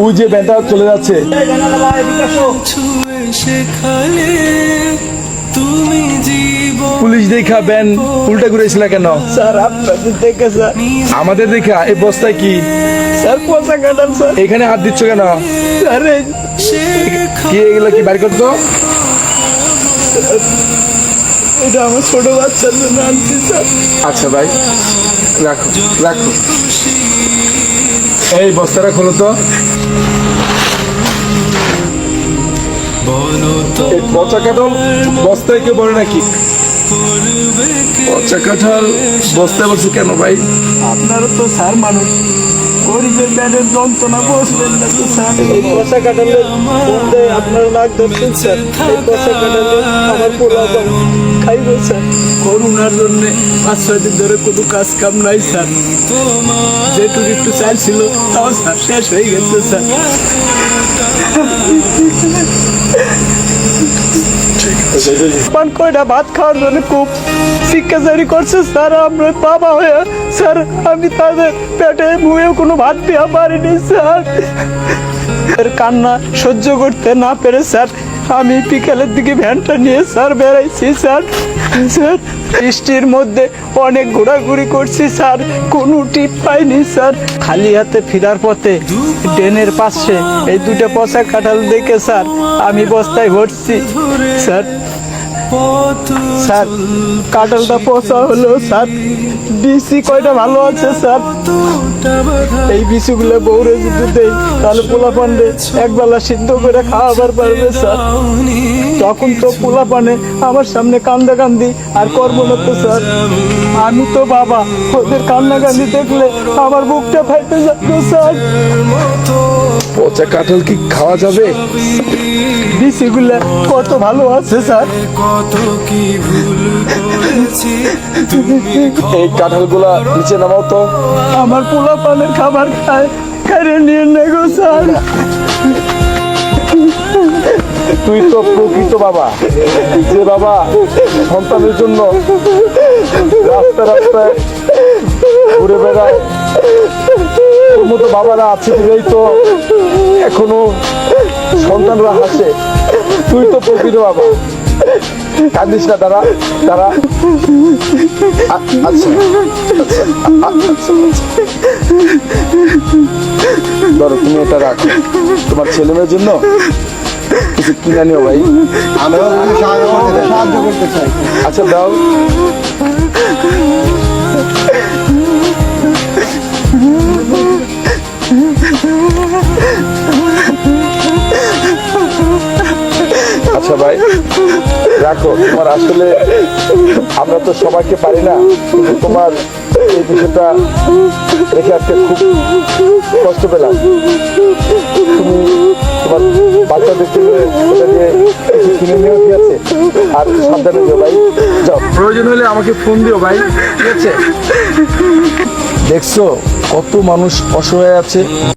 ওই যে ব্যাটা চলে যাচ্ছে। পুলিশ দেখা ব্যান উল্টা ঘুরেছিল কেন? স্যার আপনাদের দেখে স্যার। আমাদের দেখা? এই বস্তায় কি? স্যার পচা কাঁঠাল স্যার। এখানে হাত দিচ্ছ কেন? স্যার কি এগুলো কি বাড়ি করতো? এটা আমার ছোট বাচ্চার জন্য আনছি স্যার। আচ্ছা ভাই, রাখো রাখো। এই বস্তাটা খোলো তো। এই পচা কাঁঠাল বস্তায় কেউ বলে নাকি? পচা কাঁঠাল বস্তায় বলছে কেন ভাই? আপনারা তো স্যার মানুষ, গরিবের ব্যানের যন্ত্রণা বসবেন না তো স্যার। এই পচা কাঁঠালের গন্ধে আপনারা নাক ধরছেন স্যার। এই পচা কাঁঠালে আমার পোলা খাইব স্যার। করোনার জন্য 5-6 দিন ধরে কোনো কাজ কাম নাই স্যার। যেটুকু একটু চাল ছিল তাও স্যার শেষ হয়ে গেছে স্যার। কয়টা ভাত খাওয়ার জন্য খুব শিক্ষাচারি করছে স্যার। আমরা বাবা হয়ে স্যার আমি তাদের পেটে মুখেও কোনো ভাত দেওয়া পারিনি স্যার। কান্না সহ্য করতে না পেরে স্যার আমি বিকালের দিকে ভ্যানটা নিয়ে স্যার বেড়াইছি স্যার। স্যার বৃষ্টির মধ্যে অনেক ঘোরাঘুরি করছি স্যার, কোনো টিপ পাইনি স্যার। খালি হাতে ফেরার পথে ড্রেনের পাশে এই দুটো পচা কাঁঠাল দেখে স্যার আমি বস্তায় ভরছি স্যার। স্যার কাঁঠালটা পচা হলো স্যার, বিচি কয়টা ভালো আছে স্যার। এই বিচিগুলো বউরে যদি দেই তাহলে পোলা পান্ডে একবেলা সিদ্ধ করে খাওয়াবার পারবে স্যার। তখন তো পোলা পানে আমার সামনে কান্দা কান্দি আর করবো না তো স্যার। আমি তো বাবা, ওদের কান্না কান্দি দেখলে আমার বুকটা ফাইটে যাবে স্যার। পচা কাঁঠাল কি খাওয়া যাবে? বিচিগুলা কত ভালো আছে স্যার। এই কাঁঠালগুলা নিচে নামাও তো। আমার পোলা পানের খাবার খায় খাইয়ে নিয়ে নেগো স্যার। তুই তো প্রকৃত বাবা, যে বাবা সন্তানের জন্য রাস্তা রাস্তায় ঘুরে বেড়ায়। তোর মতো বাবারা আছে বলেই তো এখনো সন্তানরা হাসে। তুই তো প্রকৃত বাবা। কান্দিস না, দাঁড়া দাঁড়া। আচ্ছা ধরো, তুমি এটা রাখো, তোমার ছেলে মেয়ের জন্য কিছু কিনে নিও ভাই। আমিও সাহায্য করতে চাই। আচ্ছা দাও। আচ্ছা ভাই রাখো। তোমার আসলে আমরা তো সবাইকে পারি না, কিন্তু তোমার এই বিষয়টা দেখে আজকে খুব কষ্ট পেলাম। তুমি তোমার বাচ্চাদেরকে এটা দিয়ে কিছু কিনে নিয়েও, ঠিক আছে? আর সাবধানে দিও ভাই। যাও, প্রয়োজন হলে আমাকে ফোন দিও ভাই, ঠিক আছে? দেখছো কত মানুষ অসহায় আছে।